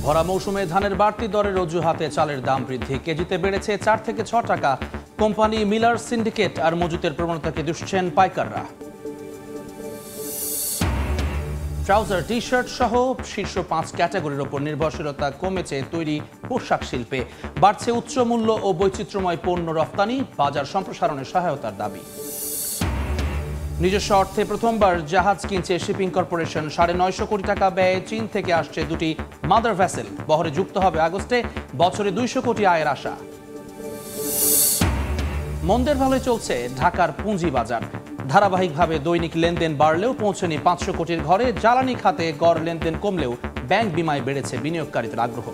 ভরা মৌসুমে ধানের বাড়তি দরের অজুহাতে চালের দাম বৃদ্ধি, কেজিতে বেড়েছে 4 থেকে 6 টাকা। কোম্পানি মিলার সিন্ডিকেট আর মজুতের প্রবণতাকে দুষছেন পাইকাররা। ট্রাউজার, টি শার্ট সহ শীর্ষ 5 ক্যাটাগরির ওপর নির্ভরশীলতা কমেছে তৈরি পোশাক শিল্পে। বাড়ছে উচ্চ মূল্য ও বৈচিত্র্যময় পণ্য রফতানি, বাজার সম্প্রসারণে সহায়তার দাবি। নিজস্ব অর্থে প্রথমবার জাহাজ কিনছে শিপিং কর্পোরেশন। 950 কোটি টাকা ব্যয়ে চীন থেকে আসছে দুটি মাদার ভেসেল। বহরে যুক্ত হবে আগস্টে, বছরে 200 কোটি আয়ের আশা। মন্দের ভালোই চলছে ঢাকার পুঁজি বাজার। ধারাবাহিকভাবে দৈনিক লেনদেন বাড়লেও পৌঁছেনি 500 কোটির ঘরে। জ্বালানি খাতে গড় লেনদেন কমলেও ব্যাংক বিমায় বেড়েছে বিনিয়োগকারীদের আগ্রহ।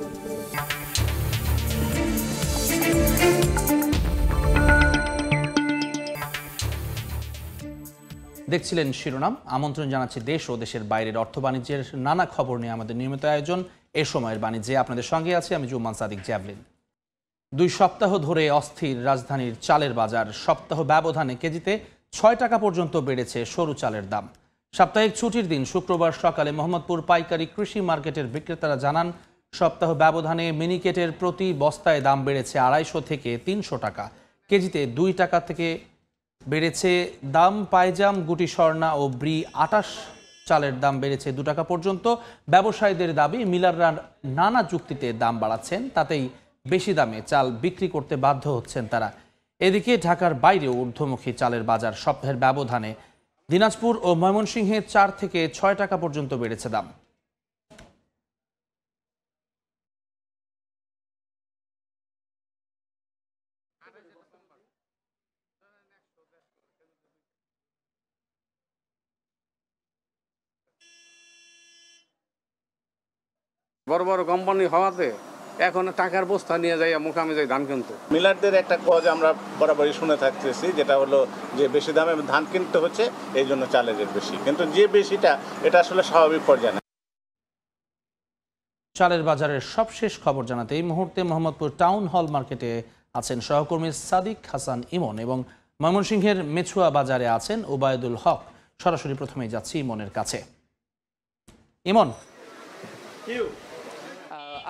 দেখছিলেন শিরোনাম। আমন্ত্রণ জানাচ্ছি দেশ ও দেশের বাইরের অর্থ বাণিজ্যের নানা খবর নিয়ে আমাদের নিয়মিত আয়োজন এ সময়ের বাণিজ্যে। আপনাদের সঙ্গে আছে আমি জুম্মান সাদিক জ্যাভলিন। 2 সপ্তাহ ধরে অস্থির রাজধানীর চালের বাজার। সপ্তাহ ব্যবধানে কেজিতে 6 টাকা পর্যন্ত বেড়েছে সরু চালের দাম। সাপ্তাহিক ছুটির দিন শুক্রবার সকালে মোহাম্মদপুর পাইকারি কৃষি মার্কেটের বিক্রেতারা জানান, সপ্তাহ ব্যবধানে মিনিকেটের প্রতি বস্তায় দাম বেড়েছে 250 থেকে 300 টাকা। কেজিতে 2 টাকা থেকে বেড়েছে দাম। পাইজাম, গুটি স্বর্ণা ও ব্রি 28 চালের দাম বেড়েছে 2 টাকা পর্যন্ত। ব্যবসায়ীদের দাবি, মিলাররা নানা যুক্তিতে দাম বাড়াচ্ছেন, তাতেই বেশি দামে চাল বিক্রি করতে বাধ্য হচ্ছেন তারা। এদিকে ঢাকার বাইরেও ঊর্ধ্বমুখী চালের বাজার। সপ্তাহের ব্যবধানে দিনাজপুর ও ময়মনসিংহে 4 থেকে 6 টাকা পর্যন্ত বেড়েছে দাম। বড় বড় কোম্পানি হওয়াতে এখন টাকার বস্তা নিয়ে যাই মোকামে যাই ধান কিনতে। মিলারদের একটা কজ আমরা বরাবরই শুনে থাকতেছি, যেটা হলো যে বেশি দামে ধান কিনতে হচ্ছে, এই জন্য চালের রেট বেশি। কিন্তু যে বেশিটা এটা আসলে স্বাভাবিক পর্যায়ে না। চালের বাজারের সবশেষ খবর জানাতে এই মুহূর্তে মোহাম্মদপুর টাউন হল মার্কেটে আছেন সহকর্মী সাদিক হাসান ইমন এবং ময়মনসিংহের মেছুয়া বাজারে আছেন ওবায়দুল হক। সরাসরি প্রথমেই যাচ্ছি ইমনের কাছে। ইমন,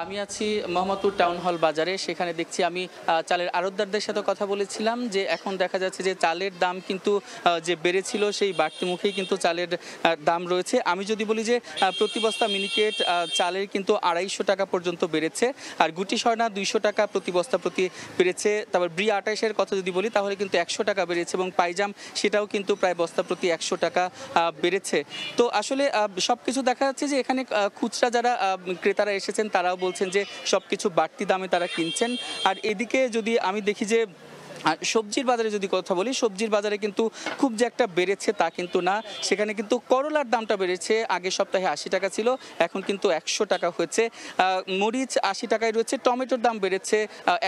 আমি আছি মোহাম্মদপুর টাউন হল বাজারে। সেখানে দেখছি আমি চালের আড়তদারদের সাথে কথা বলেছিলাম যে এখন দেখা যাচ্ছে যে চালের দাম কিন্তু যে বেড়েছিল সেই বাড়তি মুখেই কিন্তু চালের দাম রয়েছে। আমি যদি বলি যে প্রতি বস্তা মিনিকেট চালের কিন্তু 250 টাকা পর্যন্ত বেড়েছে, আর গুটি স্বর্ণা 200 টাকা প্রতি বস্তা প্রতি বেড়েছে। তারপর ব্রি 28-এর কথা যদি বলি তাহলে কিন্তু 100 টাকা বেড়েছে, এবং পাইজাম সেটাও কিন্তু প্রায় বস্তা প্রতি 100 টাকা বেড়েছে। তো আসলে সব কিছু দেখা যাচ্ছে যে এখানে খুচরা যারা ক্রেতারা এসেছেন তারাও বলছেন যে সবকিছু বাড়তি দামে তারা কিনছেন। আর এদিকে যদি আমি দেখি যে সবজির বাজারে যদি কথা বলি, সবজির বাজারে কিন্তু খুব যে একটা বেড়েছে তা কিন্তু না। সেখানে কিন্তু করলার দামটা বেড়েছে। আগের সপ্তাহে 80 টাকা ছিল, এখন কিন্তু 100 টাকা হয়েছে। মরিচ 80 টাকায় রয়েছে। টমেটোর দাম বেড়েছে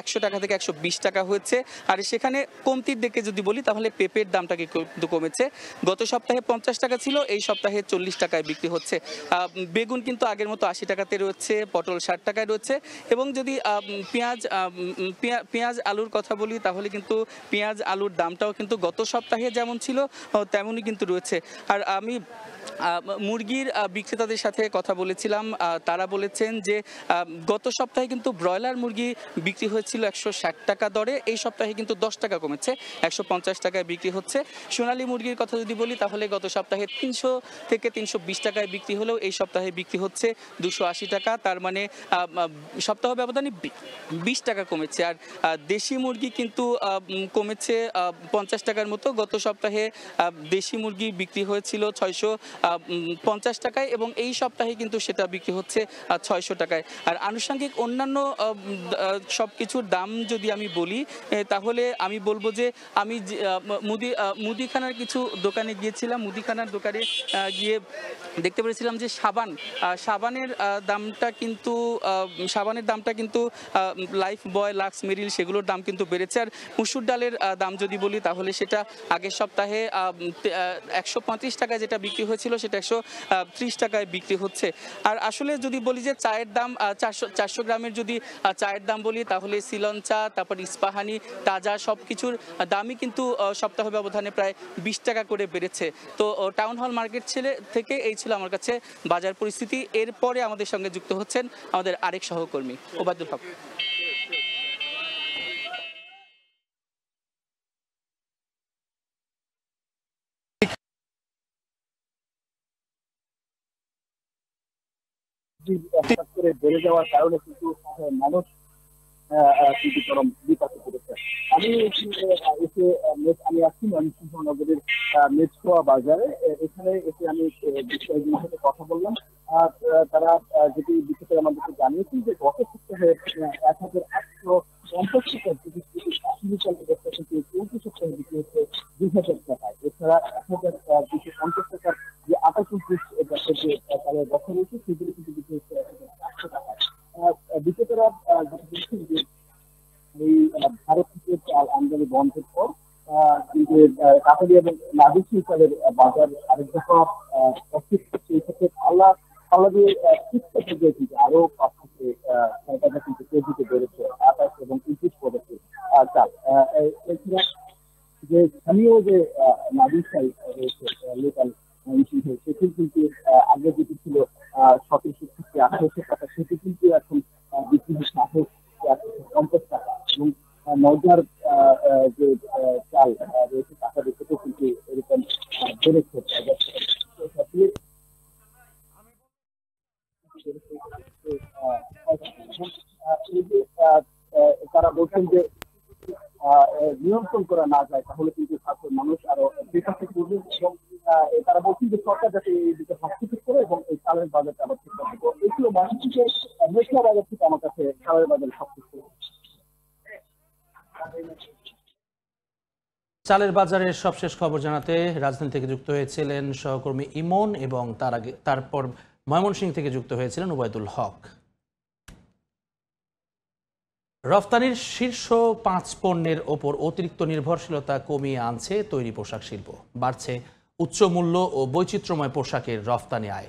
100 টাকা থেকে 120 টাকা হয়েছে। আর সেখানে কমতির দিকে যদি বলি তাহলে পেঁপের দামটা কিন্তু কমেছে। গত সপ্তাহে 50 টাকা ছিল, এই সপ্তাহে 40 টাকায় বিক্রি হচ্ছে। বেগুন কিন্তু আগের মতো 80 টাকাতে রয়েছে, পটল 60 টাকায় রয়েছে। এবং যদি পেঁয়াজ আলুর কথা বলি তাহলে কিন্তু পেঁয়াজ আলুর দামটাও কিন্তু গত সপ্তাহে যেমন ছিল তেমনই কিন্তু রয়েছে। আর আমি মুরগির বিক্রেতাদের সাথে কথা বলেছিলাম, তারা বলেছেন যে গত সপ্তাহে কিন্তু ব্রয়লার মুরগি বিক্রি হয়েছিল 160 টাকা দরে, এই সপ্তাহে কিন্তু 10 টাকা কমেছে, 150 টাকায় বিক্রি হচ্ছে। সোনালী মুরগির কথা যদি বলি তাহলে গত সপ্তাহে 300 থেকে 320 টাকায় বিক্রি হলেও এই সপ্তাহে বিক্রি হচ্ছে 280 টাকা। তার মানে সপ্তাহ ব্যবধানে 20 টাকা কমেছে। আর দেশি মুরগি কিন্তু কমেছে 50 টাকার মতো। গত সপ্তাহে দেশি মুরগি বিক্রি হয়েছিল 650 টাকায়, এবং এই সপ্তাহে কিন্তু সেটা বিক্রি হচ্ছে 600 টাকায়। আর আনুষঙ্গিক অন্যান্য সব কিছুর দাম যদি আমি বলি তাহলে আমি বলবো যে আমি মুদিখানার কিছু দোকানে গিয়েছিলাম। মুদিখানার দোকানে গিয়ে দেখতে পেরেছিলাম যে সাবানের দামটা কিন্তু লাইফ বয়, লাক্স, মেরিল সেগুলোর দাম কিন্তু বেড়েছে। আর মুসুর ডালের দাম যদি বলি তাহলে সেটা আগের সপ্তাহে 135 টাকায় যেটা বিক্রি হয়েছিল সেটা 130 টাকায় বিক্রি হচ্ছে। আর আসলে যদি বলি যে চায়ের দাম 400 গ্রামের যদি চায়ের দাম বলি তাহলে সিলন চা, তারপর ইস্পাহানি, তাজা সব কিছুর দামই কিন্তু সপ্তাহ ব্যবধানে প্রায় 20 টাকা করে বেড়েছে। তো টাউন হল মার্কেট থেকে এই ছিল আমার কাছে বাজার পরিস্থিতি। এরপরে আমাদের সঙ্গে যুক্ত হচ্ছেন আমাদের আরেক সহকর্মী ওবায়দুল হক। হঠাৎ করে বেড়ে যাওয়ার কারণে কিন্তু মানুষ কিন্তু চরম বিপাকে পড়েছে। আমি আমি আসছি ময়মনসিংহ মেছুয়া বাজারে। এখানে এসে আমি বিষয়গুলোর সাথে কথা বললাম। তারা যেটি বিষয়টা আমাদেরকে জানিয়েছেন যে গত সপ্তাহে 1850 টাকার কিন্তু চলতি সপ্তাহে বিক্রি হচ্ছে 2000 টাকায়। এছাড়া 1250 টাকার যে 28 তাদের বছর রয়েছে সেগুলো কিন্তু বিক্রি হচ্ছে 100 টাকায়। বিক্রেতারা বলছেন যে এই ভারত থেকে চাল আমদানি বন্ধের পর কাতারি এবং নাদিসি চালের বাজার আরেক দফা সেই ক্ষেত্রে পাল্লা দিয়ে কিন্তু আরো 5 থেকে 6 টাকা কিন্তু কেজিতে বেড়েছে 28 এবং 29 পড়েছে চাল। এছাড়া যে স্থানীয় যে নাদিস চাল রয়েছে লোকাল সেটি কিন্তু আগে যেটি ছিল 1700 থেকে 1800 টাকা, সেটি কিন্তু এখন বিক্রি হচ্ছে 1850 টাকা। এবং নওজার যে চাল রয়েছে টাকা সেটাও কিন্তু এরকম বেড়েছে। তারা বলছেন যে নিয়ন্ত্রণ করা না যায় তাহলে কিন্তু মানুষ আরো বিপাকে পড়বে এবং তারা বলছেন যে সরকার যাতে এই দিকে হস্তক্ষেপ করে এবং এই চালের বাজারটা আবার ঠিক করবে। এগুলো মানুষকে মেঘলা বাজার থেকে আমার কাছে চালের বাজারে সবকিছু। চালের বাজারের সবশেষ খবর জানাতে রাজধানী থেকে যুক্ত হয়েছিলেন সহকর্মী ইমন এবং তারপর ময়মনসিংহ থেকে যুক্ত হয়েছিলেন ওবায়দুল হক। রফতানির শীর্ষ 5 পণ্যের ওপর অতিরিক্ত নির্ভরশীলতা কমিয়ে আনছে তৈরি পোশাক শিল্প। বাড়ছে উচ্চ মূল্য ও বৈচিত্র্যময় পোশাকের রফতানি আয়।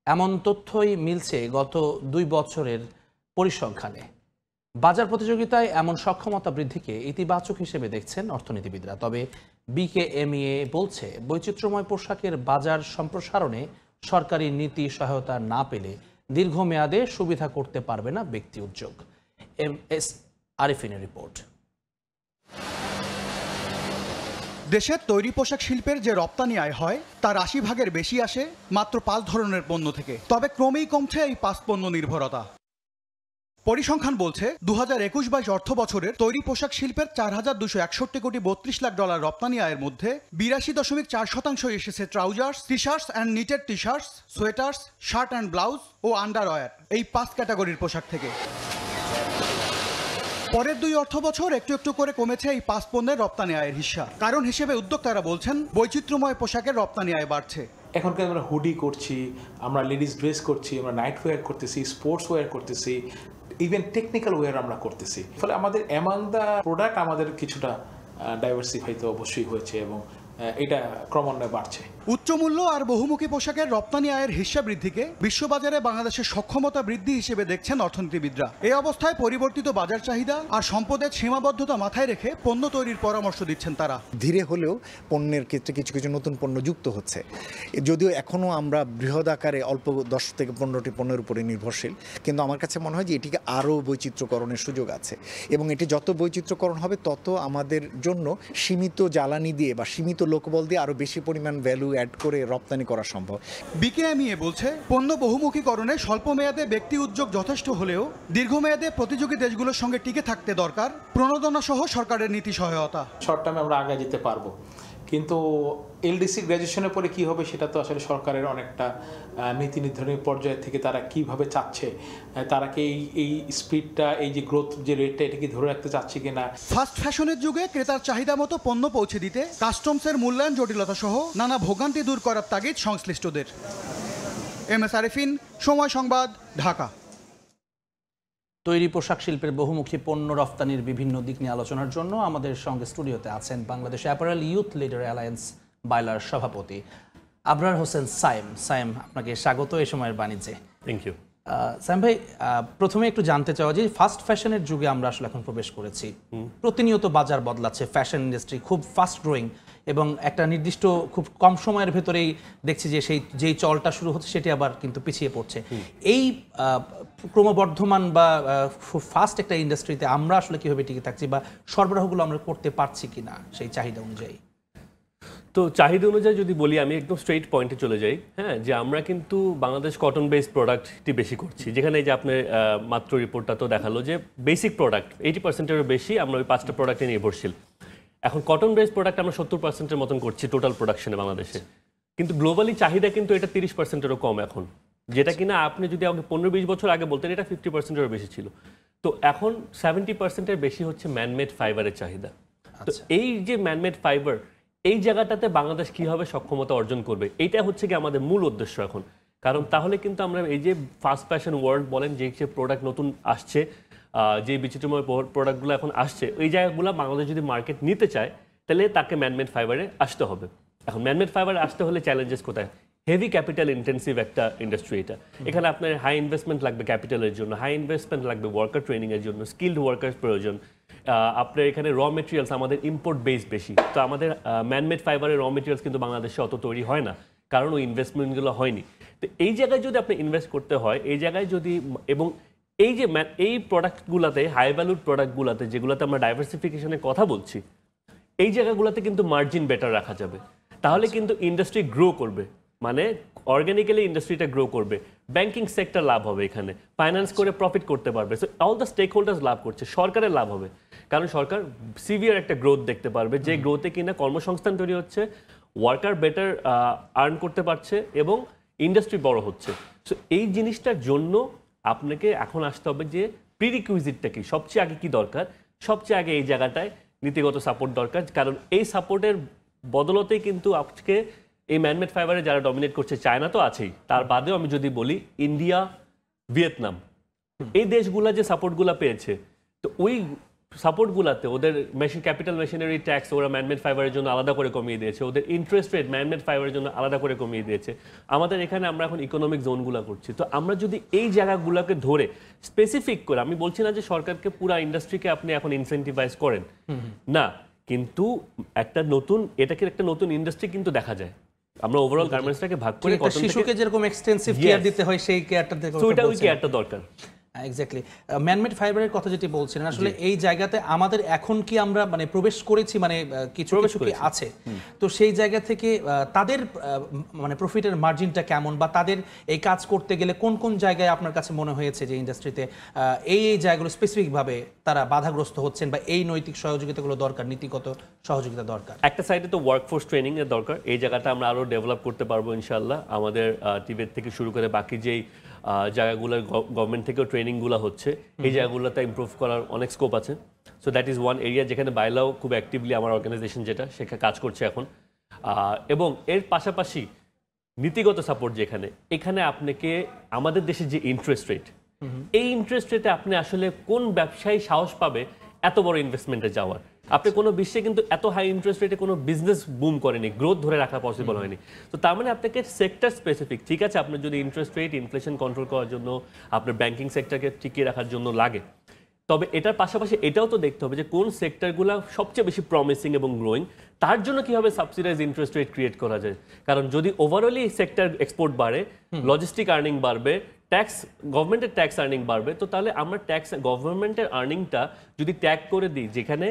এমন তথ্যই মিলছে গত 2 বছরের পরিসংখ্যানে। বাজার প্রতিযোগিতায় এমন সক্ষমতা বৃদ্ধিকে ইতিবাচক হিসেবে দেখছেন অর্থনীতিবিদরা। তবে বিকেএমইএ বলছে বৈচিত্র্যময় পোশাকের বাজার সম্প্রসারণে সরকারি নীতি সহায়তা না পেলে দীর্ঘমেয়াদে সুবিধা করতে পারবে না ব্যক্তি উদ্যোগ। এম.এস. আরিফিনের রিপোর্ট। দেশের তৈরি পোশাক শিল্পের যে রপ্তানি আয় হয় তার 80% বেশি আসে মাত্র 5 ধরনের পণ্য থেকে। তবে ক্রমেই কমছে এই 5 পণ্য নির্ভরতা। পরিসংখ্যান বলছে 2021-22 অর্থ বছরের তৈরি পোশাক শিল্পের $4,261 কোটি 32 লাখ রপ্তানি আয়ের মধ্যে 82.4% এসেছে trousers, T shirts and knitted T shirts, sweaters, shirt and blouse ও আন্ডারওয়্যার, এই 5 ক্যাটাগরির পোশাক থেকে। পরের 2 অর্থ বছর একটু একটু করে কমেছে এই 5 পণ্যের রপ্তানি আয়ের হিস্সা। কারণ হিসেবে উদ্যোক্তারা বলছেন বৈচিত্র্যময় পোশাকের রপ্তানি আয় বাড়ছে। এখনকার আমরা হুডি করছি, আমরা লেডিস ড্রেস করছি, আমরা নাইট ওয়্যার করতেছি, স্পোর্টস ওয়্যার করতেছি, ইভেন টেকনিক্যাল ওয়্যার আমরা করতেছি। ফলে আমাদের অ্যামাং দ্য প্রোডাক্ট আমাদের কিছুটা ডাইভার্সিফাই তো অবশ্যই হয়েছে এবং এটা ক্রমান্বয়ে বাড়ছে। উচ্চমূল্য আর বহুমুখী পোশাকের রপ্তানি আয়ের হিস্সা বৃদ্ধিকে বিশ্ববাজারে বাংলাদেশের সক্ষমতা বৃদ্ধি হিসেবে দেখছেন অর্থনীতিবিদরা। এই অবস্থায় পরিবর্তিত বাজার চাহিদা আর সম্পদের সীমাবদ্ধতা মাথায় রেখে পণ্য তৈরির পরামর্শ দিচ্ছেন তারা। ধীরে হলেও পণ্যের ক্ষেত্রে কিছু কিছু নতুন পণ্য যুক্ত হচ্ছে, যদিও এখনও আমরা বৃহৎ আকারে অল্প 10 থেকে 15টি পণ্যের উপরে নির্ভরশীল। কিন্তু আমার কাছে মনে হয় যে এটিকে আরও বৈচিত্র্যকরণের সুযোগ আছে এবং এটি যত বৈচিত্র্যকরণ হবে তত আমাদের জন্য সীমিত জ্বালানি দিয়ে বা সীমিত লোকবল দিয়ে আরও বেশি পরিমাণ ভ্যালু অ্যাড করে রপ্তানি করা সম্ভব। বিকেএমইএ বলছে পণ্য বহুমুখীকরণে স্বল্প মেয়াদে ব্যক্তি উদ্যোগ যথেষ্ট হলেও দীর্ঘমেয়াদে প্রতিযোগী দেশগুলোর সঙ্গে টিকে থাকতে দরকার প্রণোদনা সহ সরকারের নীতি সহায়তা। শর্ট টার্মে আমরা আগে যেতে পারবো, কিন্তু এলডিসি গ্র্যাজুয়েশনের পরে কি হবে সেটা তো আসলে সরকারের অনেকটা নীতি নির্ধারণী পর্যায় থেকে তারা কিভাবে চাচ্ছে, তারা কি এই স্পিডটা, এই যে গ্রোথ যে রেটটা, এটা কি ধরে রাখতে চাচ্ছে কিনা। ফাস্ট ফ্যাশনের যুগে ক্রেতার চাহিদা মতো পণ্য পৌঁছে দিতে কাস্টমসের মূল্যায়ন জটিলতা সহ নানা ভোগান্তি দূর করার তাগিদ সংশ্লিষ্টদের। এম.এস. আরিফিন, সময় সংবাদ, ঢাকা। তৈরি পোশাক শিল্পের বহুমুখী পণ্য রফতানির বিভিন্ন দিক নিয়ে আলোচনার জন্য আমাদের সঙ্গে স্টুডিওতে আছেন Bangladesh apparel youth leader alliance boiler সভাপতি আবরার হোসেন সাইম। সাইম, আপনাকে স্বাগত এই সময়ের বাণিজ্যে। Thank you. সাইম ভাই, প্রথমে একটু জানতে চাওয়া যে ফাস্ট ফ্যাশনের যুগে আমরা আসলে এখন প্রবেশ করেছি। প্রতিনিয়ত বাজার বদলাচ্ছে, ফ্যাশন ইন্ডাস্ট্রি খুব ফাস্ট গ্রোয়িং এবং একটা নির্দিষ্ট খুব কম সময়ের ভেতরেই দেখছি যে যেই চলটা শুরু হচ্ছে সেটি আবার কিন্তু পিছিয়ে পড়ছে। এই ক্রমবর্ধমান বা খুব ফাস্ট একটা ইন্ডাস্ট্রিতে আমরা আসলে কীভাবে টিকে থাকছি বা সরবরাহগুলো আমরা করতে পারছি কিনা সেই চাহিদা অনুযায়ী? তো চাহিদা অনুযায়ী যদি বলি, আমি একদম স্ট্রেইট পয়েন্টে চলে যাই। হ্যাঁ, যে আমরা কিন্তু বাংলাদেশ কটন বেসড প্রোডাক্টটি বেশি করছি, যেখানে এই যে আপনার মাত্র রিপোর্টটা তো দেখালো যে বেসিক প্রোডাক্ট 80%-এরও বেশি আমরা ওই 5টা প্রোডাক্টে নির্ভরশীল। এখন কটন বেসড প্রোডাক্ট আমরা 70%-এর মতন করছি টোটাল প্রোডাকশনে বাংলাদেশে, কিন্তু গ্লোবালি চাহিদা কিন্তু এটা 30%-এরও কম এখন, যেটা কিনা আপনি যদি আমাকে 15-20 বছর আগে বলতেন এটা 50%-এরও বেশি ছিল। তো এখন 70%-এর বেশি হচ্ছে ম্যানমেড ফাইবারের চাহিদা। তো এই যে ম্যানমেড ফাইবার, এই জায়গাটাতে বাংলাদেশ কীভাবে সক্ষমতা অর্জন করবে, এইটা হচ্ছে কি আমাদের মূল উদ্দেশ্য এখন। কারণ তাহলে কিন্তু আমরা এই যে ফাস্ট ফ্যাশন ওয়ার্ল্ড বলেন, যে প্রোডাক্ট নতুন আসছে, যে বিচিত্রময় প্রোডাক্টগুলো এখন আসছে, ওই জায়গাগুলো বাংলাদেশ যদি মার্কেট নিতে চায় তাহলে তাকে ম্যানমেড ফাইবারে আসতে হবে। এখন ম্যানমেড ফাইবারে আসতে হলে চ্যালেঞ্জেস কোথায়? হেভি ক্যাপিটাল ইন্টেন্সিভ একটা ইন্ডাস্ট্রি এটা। এখানে আপনার হাই ইনভেস্টমেন্ট লাগবে ক্যাপিটালের জন্য, হাই ইনভেস্টমেন্ট লাগবে ওয়ার্কার ট্রেনিংয়ের জন্য, স্কিলড ওয়ার্কার প্রয়োজন। আপনার এখানে র মেটেরিয়ালস আমাদের ইম্পোর্ট বেস বেশি, তো আমাদের ম্যানমেড ফাইবারের র মেটেরিয়ালস কিন্তু বাংলাদেশে অত তৈরি হয় না, কারণ ওই ইনভেস্টমেন্টগুলো হয়নি। তো এই জায়গায় যদি আপনি ইনভেস্ট করতে হয়, এই জায়গায় যদি, এবং এই যে এই প্রোডাক্টগুলোতে, হাই ভ্যালুড প্রোডাক্টগুলোতে যেগুলোতে আমরা ডাইভার্সিফিকেশনের কথা বলছি, এই জায়গাগুলোতে কিন্তু মার্জিন বেটার রাখা যাবে। তাহলে কিন্তু ইন্ডাস্ট্রি গ্রো করবে, মানে অর্গানিক্যালি ইন্ডাস্ট্রিটা গ্রো করবে, ব্যাংকিং সেক্টর লাভ হবে, এখানে ফাইন্যান্স করে প্রফিট করতে পারবে। So all the stakeholders লাভ করছে, সরকারের লাভ হবে, কারণ সরকার সিভিয়ার একটা গ্রোথ দেখতে পারবে, যে গ্রোথে কিনা কর্মসংস্থান তৈরি হচ্ছে, ওয়ার্কার বেটার আর্ন করতে পারছে এবং ইন্ডাস্ট্রি বড় হচ্ছে। সো এই জিনিসটার জন্য আপনাকে এখন আসতে হবে যে প্রিরিকুইজিটটা কি, সবচেয়ে আগে কি দরকার? সবচেয়ে আগে এই জায়গাটায় নীতিগত সাপোর্ট দরকার, কারণ এই সাপোর্টের বদলতেই কিন্তু আজকে এই ম্যানমেড ফাইবারে যারা ডমিনেট করছে, চায়না তো আছেই, তার বাদেও আমি যদি বলি ইন্ডিয়া, ভিয়েতনাম, এই দেশগুলা যে সাপোর্টগুলো পেয়েছে, তো ওই সাপোর্টগুলোতে ওদের ক্যাপিটাল মেশিনারি ট্যাক্স ওরা ম্যানমেড ফাইবারের জন্য আলাদা করে কমিয়ে দিয়েছে, ওদের ইন্টারেস্ট রেট ম্যানমেড ফাইবারের জন্য আলাদা করে কমিয়ে দিয়েছে। আমাদের এখানে আমরা এখন ইকোনমিক জোনগুলো করছি। তো আমরা যদি এই জায়গাগুলোকে ধরে স্পেসিফিক করে, আমি বলছি না যে সরকারকে পুরো ইন্ডাস্ট্রিকে আপনি এখন ইনসেন্টিভাইজ করেন না, কিন্তু এটাকে একটা নতুন ইন্ডাস্ট্রি কিন্তু দেখা যায়। আমরা ওভারঅল গার্মেন্টসটাকে ভাগ করে শিশুকে যেরকম এক্সটেন্সিভ কেয়ার দিতে হয়, সেই কেয়ারটা ওই কেয়ারটা দরকার। এক্স্যাক্টলি। ম্যানমেড ফাইবারের কথা যেটি বলছিলেন, আসলে এই জায়গাতে আমাদের এখন কি আমরা মানে প্রবেশ করেছি, মানে কিছু কি আছে, তো সেই জায়গা থেকে তাদের মানে প্রফিটের মার্জিনটা কেমন, বা তাদের এই কাজ করতে গেলে কোন কোন জায়গায় আপনার কাছে মনে হয়েছে যে ইন্ডাস্ট্রিতে এই জায়গাগুলো স্পেসিফিকভাবে তারা বাধাগ্রস্ত হচ্ছেন, বা এই নৈতিক সহযোগিতাগুলো দরকার, নীতিগত সহযোগিতা দরকার? একটা সাইডে তো ওয়ার্কফোর্স ট্রেনিং এর দরকার, এই জায়গাটা আমরা আরো ডেভেলপ করতে পারবো ইনশাআল্লাহ। আমাদের টিবেট থেকে শুরু করে বাকি যেই জায়গাগুলো গভর্নমেন্ট থেকেও ট্রেনিংগুলো হচ্ছে, এই জায়গাগুলোতে ইমপ্রুভ করার অনেক স্কোপ আছে। So that is one area যেখানে বাইলাও খুব অ্যাক্টিভলি আমার অর্গানাইজেশন যেটা সেখানে কাজ করছে এখন। এবং এর পাশাপাশি নীতিগত সাপোর্ট যেখানে, এখানে আপনাকে আমাদের দেশের যে ইন্টারেস্ট রেট, এই ইন্টারেস্ট রেটে আপনি আসলে কোন ব্যবসায়ী সাহস পাবে এত বড় ইনভেস্টমেন্টে যাওয়ার? আপনি কোনো বিশ্বে কিন্তু এত হাই ইন্টারেস্ট রেটে কোনো বিজনেস বুম করেনি, গ্রোথ ধরে রাখা পসিবল হয়নি। তো তার মানে আপনাকে সেক্টর স্পেসিফিক, ঠিক আছে, আপনার যদি ইন্টারেস্ট রেট ইনফ্লেশন কন্ট্রোল করার জন্য, আপনার ব্যাংকিং সেক্টরকে টিকিয়ে রাখার জন্য লাগে, তবে এটার পাশাপাশি এটাও তো দেখতে হবে যে কোন সেক্টরগুলো সবচেয়ে বেশি প্রমিসিং এবং গ্রোয়িং, তার জন্য কীভাবে সাবসিডাইজ ইন্টারেস্ট রেট ক্রিয়েট করা যায়। কারণ যদি ওভারঅলি সেক্টর এক্সপোর্ট বাড়ে, লজিস্টিক আর্নিং বাড়বে, ট্যাক্স, গভর্নমেন্টের ট্যাক্স আর্নিং বাড়বে, তো তাহলে আমরা ট্যাক্স, গভর্নমেন্টের আর্নিংটা যদি ট্যাগ করে দিই, যেখানে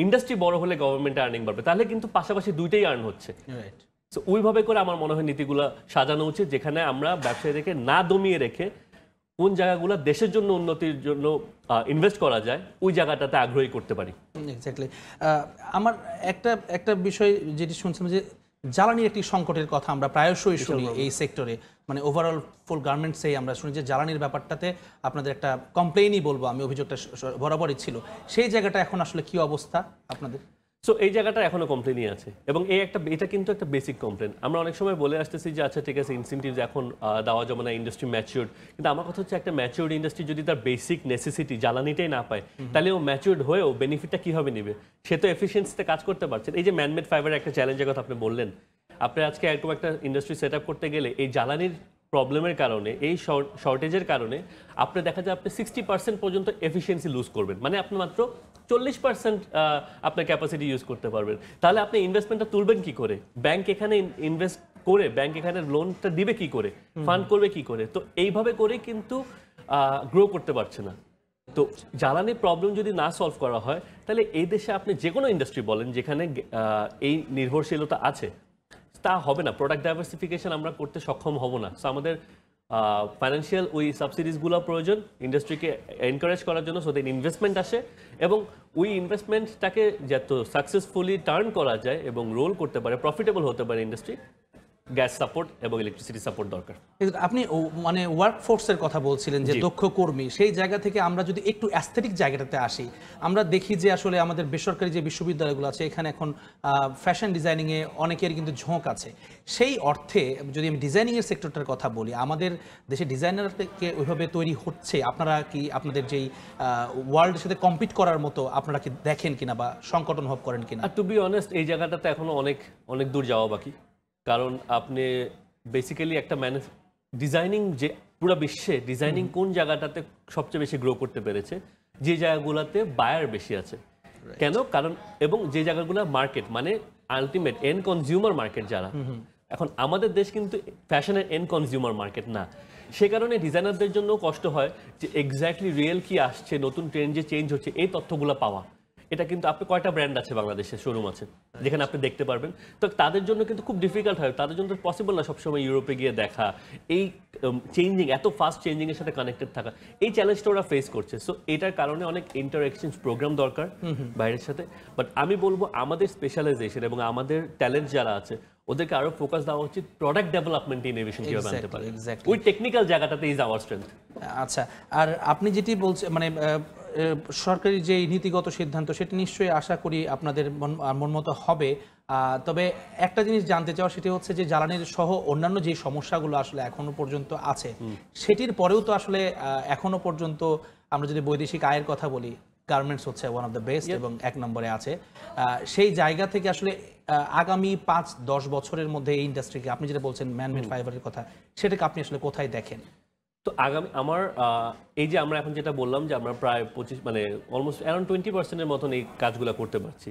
ইন্ডাস্ট্রি বড় হলে গভর্নমেন্টের আর্নিং বাড়বে, তাহলে কিন্তু পাশাপাশি দুইটাই আর্ন হচ্ছে। সো ওইভাবে করে আমার মনে হয় নীতিগুলো সাজানো উচিত, যেখানে আমরা ব্যবসায়ীদেরকে না দমিয়ে রেখে কোন জায়গাগুলো দেশের জন্য উন্নতির জন্য ইনভেস্ট করা যায়, ওই জায়গাটাতে আগ্রহী করতে পারি। এক্স্যাক্টলি। আমার একটা বিষয় যেটি শুনছিলাম যে জ্বালানির একটি সংকটের কথা আমরা প্রায়শই শুনি এই সেক্টরে, মানে ওভারঅল ফুল গার্মেন্টসেই আমরা শুনি যে জ্বালানির ব্যাপারটাতে আপনাদের একটা কমপ্লেইনই বলবো আমি, অভিযোগটা বরাবরই ছিল, সেই জায়গাটা এখন আসলে কি অবস্থা আপনাদের? সো এই জায়গাটা এখনো কমপ্লেনই আছে এবং এটা কিন্তু একটা বেসিক কমপ্লেন। আমরা অনেক সময় বলে আসতেছি যে আচ্ছা ঠিক আছে ইনসেনটিভস এখন দেওয়া যাবে না, ইন্ডাস্ট্রি ম্যাচিউরড, কিন্তু আমার কথা হচ্ছে একটা ম্যাচিউরড ইন্ডাস্ট্রি যদি তার বেসিক নেসেসিটি জ্বালানিটাই না পায় তাহলে ও ম্যাচিউরড হয়েও বেনিফিটটা কীভাবে নেবে? সে তো এফিসিয়েন্সিতে কাজ করতে পারছে। এই যে ম্যানমেড ফাইবারের একটা চ্যালেঞ্জের কথা আপনি বললেন, আপনি আজকে এরকম একটা ইন্ডাস্ট্রি সেট আপ করতে গেলে এই জ্বালানির প্রবলেমের কারণে, এই শর্টেজের কারণে আপনি দেখা যায় আপনি 60% পর্যন্ত এফিসিয়েন্সি লুজ করবেন, মানে আপনি মাত্র 40% আপনার ক্যাপাসিটি ইউজ করতে পারবেন। তাহলে আপনি ইনভেস্টমেন্টটা তুলবেন কি করে? ব্যাংক এখানে ইনভেস্ট করে ব্যাংক এখানে লোনটা দিবে কি করে, ফান্ড করবে কি করে? তো এইভাবে করে কিন্তু গ্রো করতে পারছে না। তো জ্বালানির প্রবলেম যদি না সলভ করা হয় তাহলে এই দেশে আপনি যে কোনো ইন্ডাস্ট্রি বলেন যেখানে এই নির্ভরশীলতা আছে তা হবে না, প্রোডাক্ট ডাইভার্সিফিকেশন আমরা করতে সক্ষম হব না। সো আমাদের ফাইন্যান্সিয়াল ওই সাবসিডিজগুলো প্রয়োজন ইন্ডাস্ট্রিকে এনকারেজ করার জন্য, সো দ্যাট ইনভেস্টমেন্ট আসে এবং ওই ইনভেস্টমেন্টটাকে যত সাকসেসফুলি টার্ন করা যায় এবং রোল করতে পারে, প্রফিটেবল হতে পারে ইন্ডাস্ট্রি, গ্যাস সাপোর্ট এবং ইলেকট্রিসিটি সাপোর্ট দরকার। আপনি মানে ওয়ার্ক ফোর্সের কথা বলছিলেন যে দক্ষ কর্মী, সেই জায়গা থেকে আমরা যদি একটু অ্যাস্থেটিক জায়গাটাতে আসি, আমরা দেখি যে আসলে আমাদের বেসরকারি যে বিশ্ববিদ্যালয়গুলো আছে এখানে এখন ফ্যাশন ডিজাইনিংয়ে অনেকের কিন্তু ঝোঁক আছে। সেই অর্থে যদি আমি ডিজাইনিংয়ের সেক্টরটার কথা বলি, আমাদের দেশে ডিজাইনারকে ওইভাবে তৈরি হচ্ছে, আপনারা কি আপনাদের যেই ওয়ার্ল্ডের সাথে কম্পিট করার মতো আপনারা কি দেখেন কিনা বা সংকট অনুভব করেন কিনা? আর টু বি অনেস্ট এই জায়গাটাতে এখনো অনেক দূর যাওয়া বাকি। কারণ আপনি বেসিক্যালি একটা ডিজাইনিং যে পুরো বিশ্বে ডিজাইনিং কোন জায়গাটাতে সবচেয়ে বেশি গ্রো করতে পেরেছে, যে জায়গাগুলোতে বায়ার বেশি আছে। কেন? কারণ এবং যে জায়গাগুলো মার্কেট মানে আলটিমেট এন্ড কনজিউমার মার্কেট যারা, এখন আমাদের দেশ কিন্তু ফ্যাশনের এন্ড কনজিউমার মার্কেট না। সে কারণে ডিজাইনারদের জন্য কষ্ট হয় যে এক্স্যাক্টলি রিয়েল কি আসছে, নতুন ট্রেন্ড যে চেঞ্জ হচ্ছে এই তথ্যগুলো পাওয়া। এটা কিন্তু আপনি কয়টা ব্র্যান্ড আছে বাংলাদেশে, শোরুম আছে যেখানে আপনি দেখতে পারবেন, তো তাদের জন্য কিন্তু খুব ডিফিকাল্ট হয়, তাদের জন্য পসিবল না সবসময় ইউরোপে গিয়ে দেখা, এই চেঞ্জিং এত ফাস্ট চেঞ্জিংয়ের সাথে কানেক্টেড থাকা, এই চ্যালেঞ্জটা ওরা ফেস করছে। সো এটার কারণে অনেক ইন্টার এক্সচেঞ্জ প্রোগ্রাম দরকার বাইরের সাথে। বাট আমি বলবো আমাদের স্পেশালাইজেশন এবং আমাদের ট্যালেন্ট যারা আছে ওদেরকে আরো ফোকাস দেওয়া উচিত প্রোডাক্ট ডেভেলপমেন্ট ইনোভেশন কিভাবে আনতে পারে, ওই টেকনিক্যাল জায়গাটাতে ইজ আওয়ার স্ট্রেংথ। আচ্ছা, আর আপনি যেটি বলছেন মানে সরকারি যে নীতিগত সিদ্ধান্ত সেটি নিশ্চয়ই আশা করি আপনাদের মন মতো হবে। তবে একটা জিনিস জানতে চাও, সেটি হচ্ছে যে জ্বালানির সহ অন্যান্য যে সমস্যাগুলো আসলে এখনো পর্যন্ত আছে, সেটির পরেও তো আসলে এখনো পর্যন্ত আমরা যদি বৈদেশিক আয়ের কথা বলি, গার্মেন্টস হচ্ছে ওয়ান অফ দ্য বেস্ট এবং 1 নম্বরে আছে। সেই জায়গা থেকে আসলে আগামী 5-10 বছরের মধ্যে এই ইন্ডাস্ট্রিকে, আপনি যেটা বলছেন ম্যানমেড ফাইবারের কথা, সেটাকে আপনি আসলে কোথায় দেখেন? তো আগামী আমার এই যে আমরা এখন যেটা বললাম যে আমরা প্রায় 25 মানে অলমোস্ট অ্যারাউন্ড 20%-এর মতন এই কাজগুলো করতে পারছি।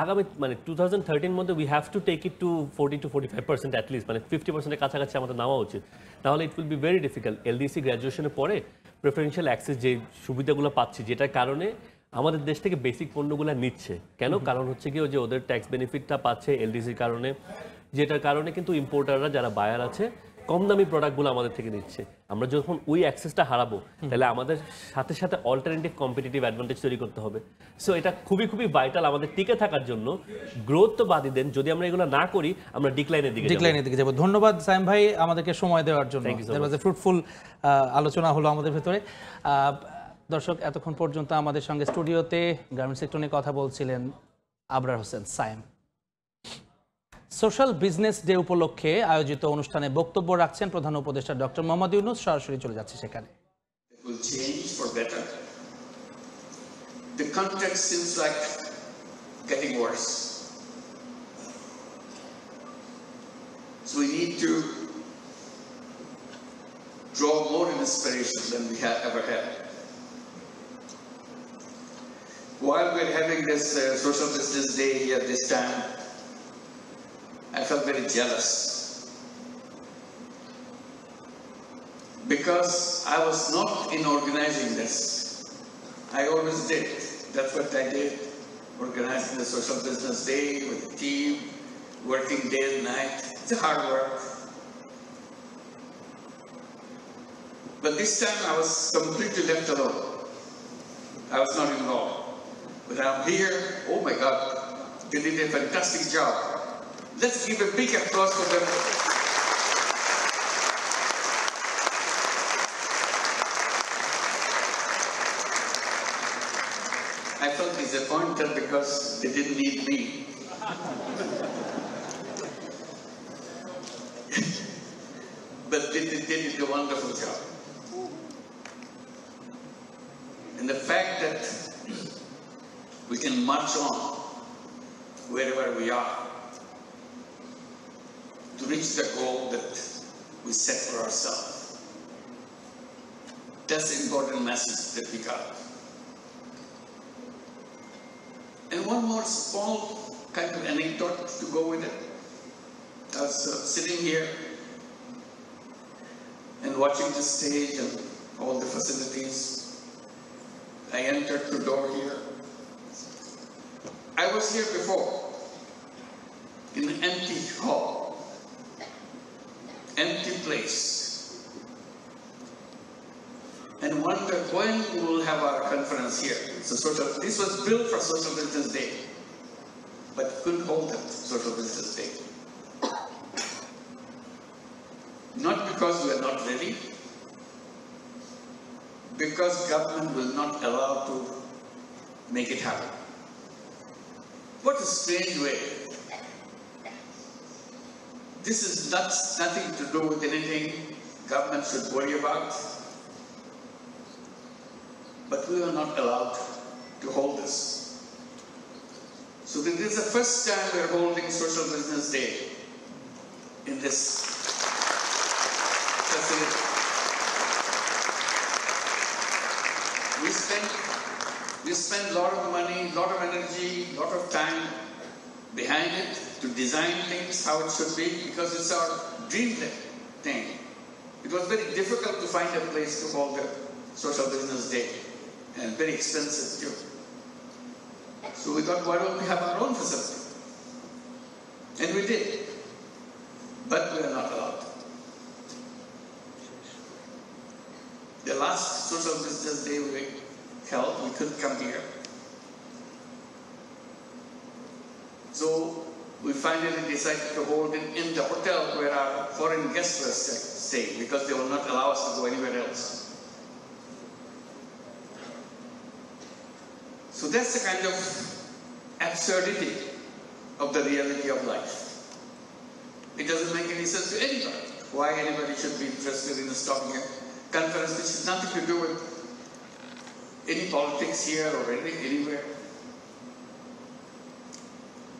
আগামী মানে 2030 মধ্যে we have to take it to 40-45% at least, মানে 50%-এর কাছাকাছি আমাদের নেওয়া উচিত। তাহলে it will be very difficult. LDC গ্র্যাজুয়েশনের পরে প্রেফারেন্সিয়াল অ্যাক্সেস যে সুবিধাগুলো পাচ্ছি, যেটার কারণে আমাদের দেশ থেকে বেসিক পণ্যগুলো নিচ্ছে। কেন? কারণ হচ্ছে কি যে ওদের ট্যাক্স বেনিফিটটা পাচ্ছে এলডিসির কারণে, যেটার কারণে কিন্তু ইম্পোর্টাররা যারা বায়ার আছে কম দামি প্রোডাক্টগুলো আমাদের থেকে নিচ্ছে। আমরা যখন ওই অ্যাক্সেসটা হারাবো তাহলে আমাদের সাথে সাথে অল্টারনেটিভ কম্পিটিটিভ অ্যাডভান্টেজ তৈরি করতে হবে। সো এটা খুবই ভাইটাল আমাদের টিকে থাকার জন্য। গ্রোথ তো বাদই দেন, যদি আমরা এগুলো না করি আমরা ডিক্লাইনের দিকে যাব। ধন্যবাদ সাইম ভাই আমাদেরকে সময় দেওয়ার জন্য। ফ্রুটফুল আলোচনা হলো আমাদের ভেতরে। দর্শক, এতক্ষণ পর্যন্ত আমাদের সঙ্গে স্টুডিওতে গার্মেন্টস সেক্টর নিয়ে কথা বলছিলেন Abrar Hossain Saim. Social business day উপলক্ষে আয়োজিত অনুষ্ঠানে বক্তব্য রাখছেন প্রধান উপদেষ্টা ডক্টর মোহাম্মদ ইউনূস। সরাসরি চলে যাচ্ছে সেখানে। The context seems like getting worse. So we need to draw more inspiration than we have ever had. While we're having this Social Business Day here this time, I felt very jealous because I was not in organizing this. I always did. That's what I did, organizing the Social Business Day with the team, working day and night. It's a hard work. But this time I was completely left alone. I was not involved. But I'm here, oh my God, they did a fantastic job. Let's give a big applause for them. I felt disappointed because they didn't need me. But they did a wonderful job. And the fact that we can march on wherever we are to reach the goal that we set for ourselves. That's the important message that we got. And one more small kind of anecdote to go with it. I was sitting here and watching the stage and all the facilities. I entered the door here. I was here before, in an empty hall, empty place, and wondered when we will have our conference here. This was built for Social Business Day, but couldn't hold it Social Business Day. Not because we are not ready, because government will not allow to make it happen. What a strange way. This is nothing to do with anything government should worry about. But we are not allowed to hold this. So this is the first time we are holding Social Business Day in this facility. We spend a lot of money, a lot of energy, a lot of time behind it to design things how it should be, because it's our dream thing. It was very difficult to find a place to hold a Social Business Day, and very expensive too. So we thought, why don't we have our own facility? And we did, but we are not allowed. The last Social Business Day we held, we couldn't come here. So we finally decided to hold it in the hotel where our foreign guests were staying, because they will not allow us to go anywhere else. So that's the kind of absurdity of the reality of life. It doesn't make any sense to anybody. Why anybody should be interested in starting a conference which has nothing to do with any politics here or anywhere.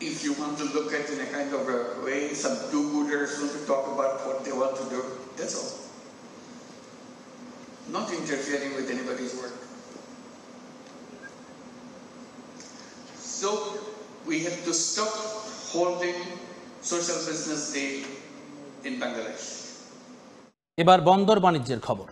If you want to look at it in a kind of a way, some do-gooders want to talk about what they want to do, that's all. Not interfering with anybody's work. So we have to stop holding Social Business Day in Bangladesh. এবার বন্দর বাণিজ্যের খবর।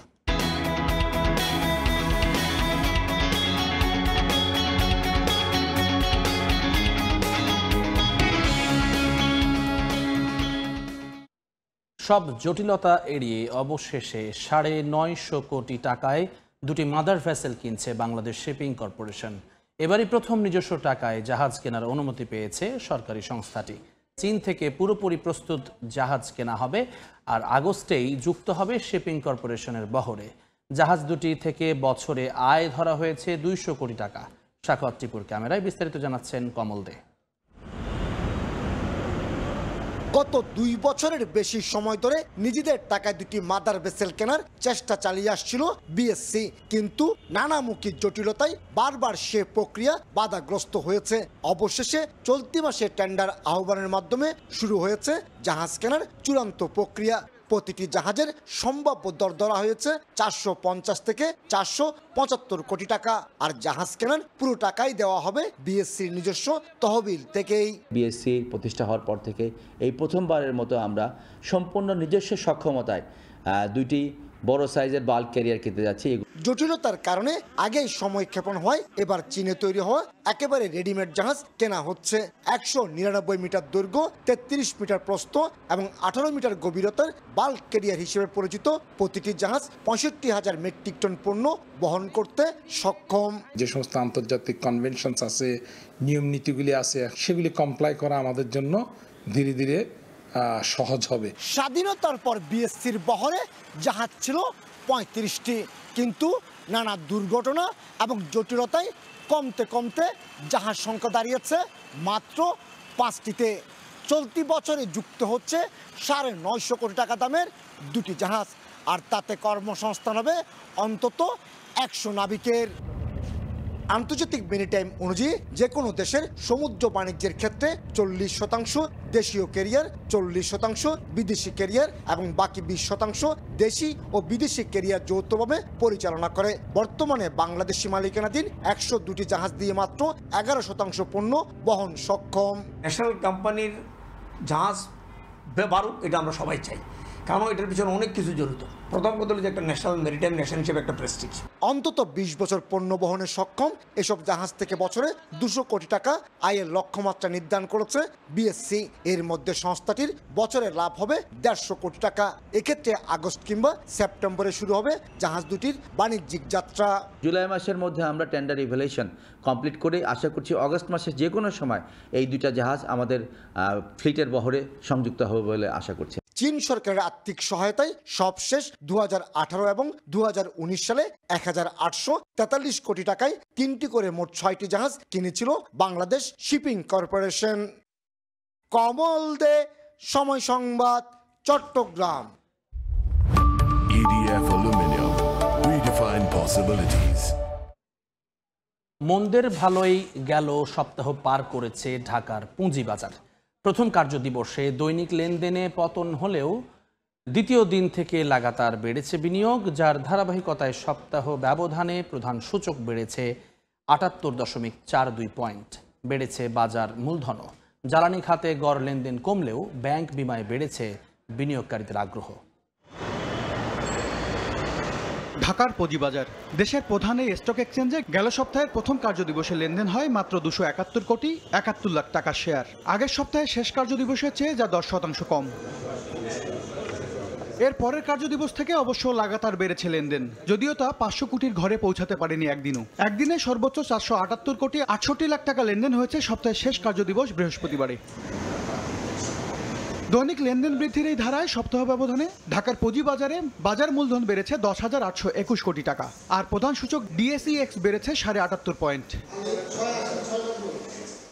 সব জটিলতা এড়িয়ে অবশেষে ৯৫০ কোটি টাকায় দুটি মাদার ভেসেল কিনছে বাংলাদেশ শিপিং কর্পোরেশন। এবারই প্রথম নিজস্ব টাকায় জাহাজ কেনার অনুমতি পেয়েছে সরকারি সংস্থাটি। চীন থেকে পুরোপুরি প্রস্তুত জাহাজ কেনা হবে, আর আগস্টেই যুক্ত হবে শিপিং কর্পোরেশনের বহরে। জাহাজ দুটি থেকে বছরে আয় ধরা হয়েছে ২০০ কোটি টাকা। সাখাওয়াত টিপুর ক্যামেরায় বিস্তারিত জানাচ্ছেন কমল দে। গত ২ বছরের বেশি সময় ধরে নিজেদের টাকায় দুটি মাদার ভেসেল কেনার চেষ্টা চালিয়ে আসছিল বিএসসি, কিন্তু নানামুখী জটিলতায় বারবার সে প্রক্রিয়া বাধাগ্রস্ত হয়েছে। অবশেষে চলতি মাসে টেন্ডার আহ্বানের মাধ্যমে শুরু হয়েছে জাহাজ কেনার চূড়ান্ত প্রক্রিয়া। প্রতিটি জাহাজের সম্ভাব্য দর ধরা হয়েছে ৪৫০ থেকে ৪৭৫ কোটি টাকা, আর জাহাজ কেনার পুরো টাকাই দেওয়া হবে বিএসসির নিজস্ব তহবিল থেকেই। বিএসসি প্রতিষ্ঠা হওয়ার পর থেকে এই প্রথমবারের মতো আমরা সম্পূর্ণ নিজস্ব সক্ষমতায় দুইটি বড় সাইজের বাল্ক ক্যারিয়ার কিনতে যাচ্ছি। জটিলতার কারণে আগেই সময় ক্ষেপণ হয়, এবার চীনে তৈরি হওয়া একেবারে রেডিমেড জাহাজ কেনা হচ্ছে। ১৯৯ মিটার দৈর্ঘ্য, ৩৩ মিটার প্রস্থ এবং ১৮ মিটার গভীরতার বাল্ক ক্যারিয়ার হিসেবে পরিচিত প্রতিটি জাহাজ ৬৫,০০০ মেট্রিক টন পণ্য বহন করতে সক্ষম। যে সমস্ত আন্তর্জাতিক কনভেনশনস আছে, নিয়ম নীতিগুলি আছে, সেগুলি কমপ্লাই করা আমাদের জন্য ধীরে ধীরে সহজ হবে। স্বাধীনতার পর বিএসসির বহরে জাহাজ ছিল ৩৫টি, কিন্তু নানা দুর্ঘটনা এবং জটিলতায় কমতে কমতে জাহাজ সংখ্যা দাঁড়িয়েছে মাত্র 5টিতে। চলতি বছরে যুক্ত হচ্ছে 950 কোটি টাকা দামের 2টি জাহাজ, আর তাতে কর্মসংস্থান হবে অন্তত 100 নাবিকের। আন্তর্জাতিক মেরিটাইম অনুযায়ী যে কোনো দেশের সমুদ্র বাণিজ্যের ক্ষেত্রে 40% দেশীয় ক্যারিয়ার, 40% বিদেশি ক্যারিয়ার এবং বাকি 20% দেশি ও বিদেশি ক্যারিয়ার যৌথভাবে পরিচালনা করে। বর্তমানে বাংলাদেশি মালিকানাধীন 102টি জাহাজ দিয়ে মাত্র 11% পণ্য বহন সক্ষম। ন্যাশনাল কোম্পানির জাহাজ বাড়ুক, এটা আমরা সবাই চাই, কারণ এটার পিছনে অনেক কিছু জড়িত। প্রথম কথা হলো যে একটা ন্যাশনাল মেরিটাইম নেশন হিসেবে একটা প্রেস্টিজ। অন্তত 20 বছর পণ্য বহনে সক্ষম এসব জাহাজ থেকে বছরে 200 কোটি টাকা আয়ের লক্ষ্যমাত্রা নির্ধারণ করেছে বিএসসি। এর মধ্যে সংস্থাটির বছরের লাভ হবে 150 কোটি টাকা। এক্ষেত্রে আগস্ট কিংবা সেপ্টেম্বরে শুরু হবে জাহাজ দুটির বাণিজ্যিক যাত্রা। জুলাই মাসের মধ্যে আমরা টেন্ডার ইভ্যালুয়েশন কমপ্লিট করে আশা করছি আগস্ট মাসে যে কোনো সময় এই 2টা জাহাজ আমাদের ফ্লিটের বহরে সংযুক্ত হবে বলে আশা করছি। চীন সরকারের আর্থিক সহায়তায় সবশেষ 2018 এবং 2019 সালে 1843 কোটি টাকায় 3টি করে মোট 6টি জাহাজ কিনেছিল বাংলাদেশ শিপিং কর্পোরেশন। কমল দে, সময় সংবাদ, Chittagong. EDF Aluminium, redefine possibilities. মন্দের ভালোই গেল সপ্তাহ পার করেছে ঢাকার পুঁজিবাজার। প্রথম কার্যদিবসে দৈনিক লেনদেনে পতন হলেও দ্বিতীয় দিন থেকে লাগাতার বেড়েছে বিনিয়োগ, যার ধারাবাহিকতায় সপ্তাহ ব্যবধানে প্রধান সূচক বেড়েছে 78.42 পয়েন্ট। বেড়েছে বাজার মূলধনও। জ্বালানি খাতে গড় লেনদেন কমলেও ব্যাংক বিমায় বেড়েছে বিনিয়োগকারীদের আগ্রহ। ঢাকার পুঁজিবাজার দেশের প্রধান এই স্টক এক্সচেঞ্জে গেল সপ্তাহের প্রথম কার্যদিবসে লেনদেন হয় মাত্র 271 কোটি 71 লাখ টাকার শেয়ার। আগের সপ্তাহে শেষ কার্যদিবসের চেয়ে যা 10% কম। এর পরের কার্যদিবস থেকে অবশ্য লাগাতার বেড়েছে লেনদেন, যদিও তা 500 কোটির ঘরে পৌঁছাতে পারেনি একদিনও। একদিনে সর্বোচ্চ 478 কোটি 68 লাখ টাকা লেনদেন হয়েছে সপ্তাহের শেষ কার্যদিবস বৃহস্পতিবারে। দৈনিক লেনদেন বৃদ্ধির এই ধারায় সপ্তাহ ব্যবধানে ঢাকার পুঁজিবাজারে বাজার মূলধন বেড়েছে 10,821 কোটি টাকা, আর প্রধান সূচক ডিএসইএক্স বেড়েছে 78.5 পয়েন্ট।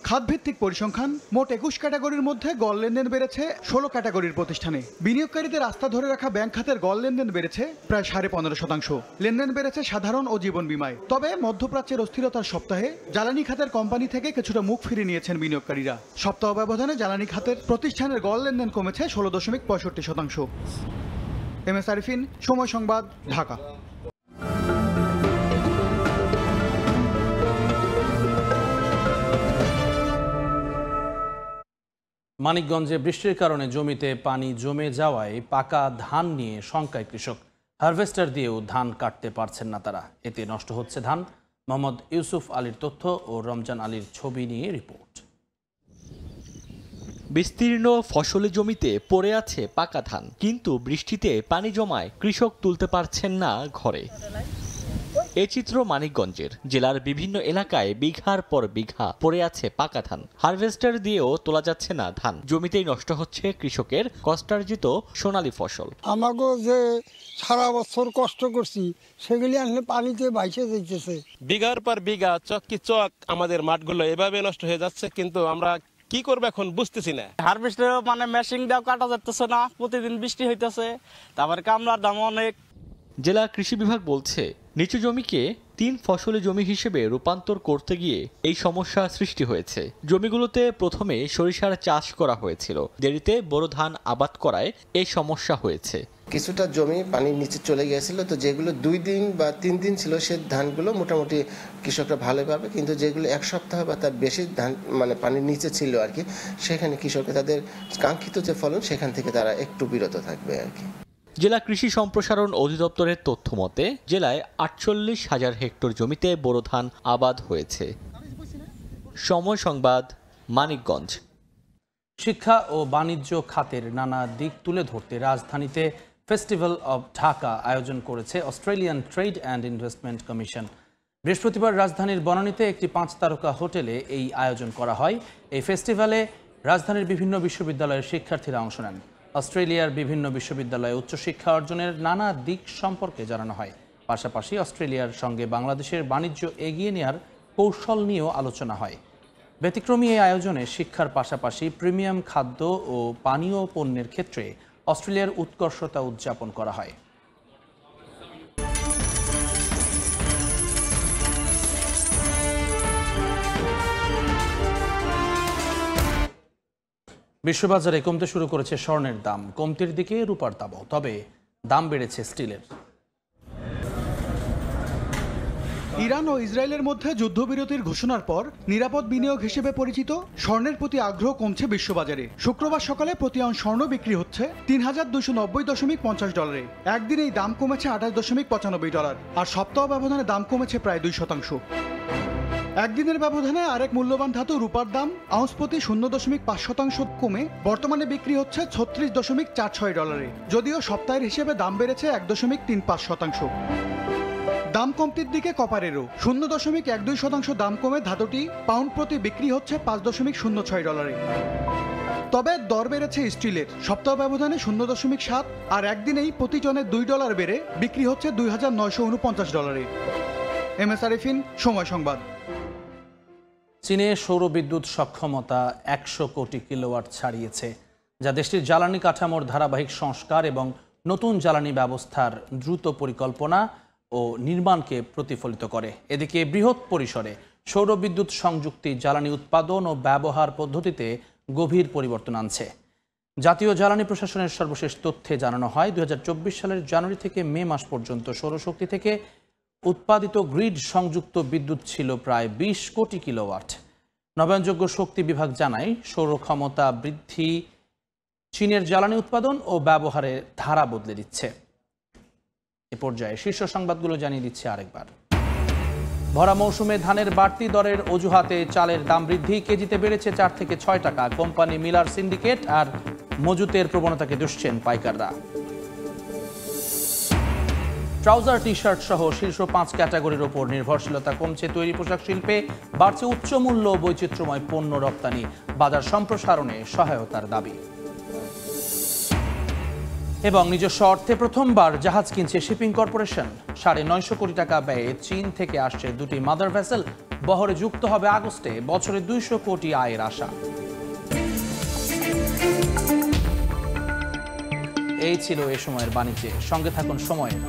খাতভিত্তিক পরিসংখ্যান, মোট 21 ক্যাটাগরির মধ্যে গড় লেনদেন বেড়েছে 16 ক্যাটাগরির প্রতিষ্ঠানে। বিনিয়োগকারীদের আস্থা ধরে রাখা ব্যাংক খাতের গড় লেনদেন বেড়েছে প্রায় 15.5%। লেনদেন বেড়েছে সাধারণ ও জীবন বীমায়। তবে মধ্যপ্রাচ্যের অস্থিরতার সপ্তাহে জ্বালানি খাতের কোম্পানি থেকে কিছুটা মুখ ফিরিয়ে নিয়েছেন বিনিয়োগকারীরা। সপ্তাহ ব্যবধানে জ্বালানি খাতের প্রতিষ্ঠানের গড় লেনদেন কমেছে 16.65%। এমএস আরিফিন, সময় সংবাদ, ঢাকা। মানিকগঞ্জে বৃষ্টির কারণে জমিতে পানি জমে যাওয়ায় পাকা ধান নিয়ে শঙ্কায় কৃষক। হারভেস্টার দিয়েও ধান কাটতে পারছেন না তারা, এতে নষ্ট হচ্ছে ধান। মোহাম্মদ ইউসুফ আলীর তথ্য ও রমজান আলীর ছবি নিয়ে রিপোর্ট। বিস্তীর্ণ ফসলি জমিতে পড়ে আছে পাকা ধান, কিন্তু বৃষ্টিতে পানি জমায় কৃষক তুলতে পারছেন না ঘরে। এ চিত্র মানিকগঞ্জের। জেলার বিভিন্ন এলাকায় বিঘার পর বিঘা পড়ে আছে পাকা ধান। হারভেস্টার দিয়েও তোলা যাচ্ছে না ধান, জমিতেই নষ্ট হচ্ছে কৃষকের কষ্টার্জিত সোনালী ফসল। আমাকে যে সারা বছর কষ্ট করছি সেগুলি আসলে পানিতে ভাইসে যাইতেছে। বিঘার পর বিঘা চক আমাদের মাঠগুলো এভাবে নষ্ট হয়ে যাচ্ছে, কিন্তু আমরা কি করবো এখন বুঝতেছি না। হারভেস্টার মানে মেশিন দাও কাটা যাচ্ছে না, প্রতিদিন বৃষ্টি হইতেছে, তারপরে কামলার দাম অনেক। জেলা কৃষি বিভাগ বলছে নিচু জমিকে 3 ফসলি জমি হিসেবে রূপান্তর করতে গিয়ে এই সমস্যা সৃষ্টি হয়েছে। জমিগুলোতে প্রথমে সরিষার চাষ করা হয়েছিল, দেরিতে বোরো ধান আবাদ করায় এই সমস্যা হয়েছে। কিছুটা জমি পানির নিচে চলে গিয়েছিল, তো যেগুলো 2 দিন বা 3 দিন ছিল সে ধানগুলো মোটামুটি কৃষকরা ভালো পাবে, কিন্তু যেগুলো 1 সপ্তাহ বা তার বেশি ধান মানে পানির নিচে ছিল আর কি, সেখানে কৃষকরা তাদের কাঙ্ক্ষিত যে ফলন সেখান থেকে তারা একটু বিরত থাকবে আর কি। জেলা কৃষি সম্প্রসারণ অধিদপ্তরের তথ্য মতে জেলায় 48,000 হেক্টর জমিতে বোরো ধান আবাদ হয়েছে। সময় সংবাদ, মানিকগঞ্জ। শিক্ষা ও বাণিজ্য খাতের নানা দিক তুলে ধরতে রাজধানীতে ফেস্টিভ্যাল অব ঢাকা আয়োজন করেছে Australian trade and investment commission. বৃহস্পতিবার রাজধানীর বনানীতে একটি 5 তারকা হোটেলে এই আয়োজন করা হয়। এই ফেস্টিভ্যালে রাজধানীর বিভিন্ন বিশ্ববিদ্যালয়ের শিক্ষার্থীরা অংশ নেন। অস্ট্রেলিয়ার বিভিন্ন বিশ্ববিদ্যালয়ে উচ্চশিক্ষা অর্জনের নানা দিক সম্পর্কে জানানো হয়। পাশাপাশি অস্ট্রেলিয়ার সঙ্গে বাংলাদেশের বাণিজ্য এগিয়ে নেওয়ার কৌশল নিয়েও আলোচনা হয়। ব্যতিক্রমী এই আয়োজনে শিক্ষার পাশাপাশি প্রিমিয়াম খাদ্য ও পানীয় পণ্যের ক্ষেত্রে অস্ট্রেলিয়ার উৎকর্ষতা উদযাপন করা হয়। বিশ্ববাজারে কমতে শুরু করেছে স্বর্ণের দাম, কমতির দিকে রূপার দামও, তবে দাম বেড়েছে স্টিলের। ইরান ও ইসরায়েলের মধ্যে যুদ্ধবিরতির ঘোষণার পর নিরাপদ বিনিয়োগ হিসেবে পরিচিত স্বর্ণের প্রতি আগ্রহ কমছে বিশ্ববাজারে। শুক্রবার সকালে প্রতি আউন্স স্বর্ণ বিক্রি হচ্ছে $৩,290.50। একদিনেই দাম কমেছে $28.95, আর সপ্তাহ ব্যবধানে দাম কমেছে প্রায় 2%। একদিনের ব্যবধানে আরেক মূল্যবান ধাতু রূপার দাম আউন্স প্রতি 0.5% কমে বর্তমানে বিক্রি হচ্ছে $36.46। যদিও সপ্তাহের হিসেবে দাম বেড়েছে 1.35%। দাম কমতির দিকে কপারেরও 0.12% দাম কমে ধাতুটি পাউন্ড প্রতি বিক্রি হচ্ছে $5.06। তবে দর বেড়েছে স্টিলের, সপ্তাহ ব্যবধানে 0.7 আর একদিনেই প্রতি টনে $2 বেড়ে বিক্রি হচ্ছে $2,949। MS আরিফিন, সময় সংবাদ। চীনে সৌরবিদ্যুৎ সক্ষমতা 100 কোটি কিলোওয়াট ছাড়িয়েছে, যা দেশটির জ্বালানি কাঠামোর ধারাবাহিক সংস্কার এবং নতুন জ্বালানি ব্যবস্থার দ্রুত পরিকল্পনা ও নির্মাণকে প্রতিফলিত করে। এদিকে বৃহৎ পরিসরে সৌরবিদ্যুৎ সংযুক্তি জ্বালানি উৎপাদন ও ব্যবহার পদ্ধতিতে গভীর পরিবর্তন আনছে। জাতীয় জ্বালানি প্রশাসনের সর্বশেষ তথ্যে জানানো হয় 2024 সালের জানুয়ারি থেকে মে মাস পর্যন্ত সৌরশক্তি থেকে উৎপাদিত গ্রিড সংযুক্ত বিদ্যুৎ ছিল প্রায় 20 কোটি কিলোওয়াট। নবায়নযোগ্য শক্তি বিভাগ জানায় সৌর ক্ষমতা বৃদ্ধি চীনের জ্বালানি উৎপাদন ও ব্যবহারের ধারা বদলে দিচ্ছে। এ পর্যায়ে শীর্ষ সংবাদগুলো জানিয়ে দিচ্ছে আরেকবার। ভরা মৌসুমে ধানের বাড়তি দরের অজুহাতে চালের দাম বৃদ্ধি, কেজিতে বেড়েছে 4 থেকে 6 টাকা। কোম্পানি মিলার সিন্ডিকেট আর মজুতের প্রবণতাকে দুষছেন পাইকাররা। ট্রাউজার, টি শার্ট সহ শীর্ষ 5 ক্যাটাগরির ওপর নির্ভরশীলতা কমছে তৈরি পোশাক শিল্পে, বাড়ছে উচ্চ মূল্য বৈচিত্র্যময় পণ্য রপ্তানি, বাজার সম্প্রসারণে সহায়তার দাবি। এবং নিজস্ব অর্থে প্রথমবার জাহাজ কিনছে শিপিং কর্পোরেশন। 950 কোটি টাকা ব্যয়ে চীন থেকে আসছে 2টি মাদার ভেসেল, বহরে যুক্ত হবে আগস্টে। বছরে 200 কোটি আয়ের আশা। এই ছিল এ সময়ের বাণিজ্যে। সঙ্গে থাকুন সময়ের।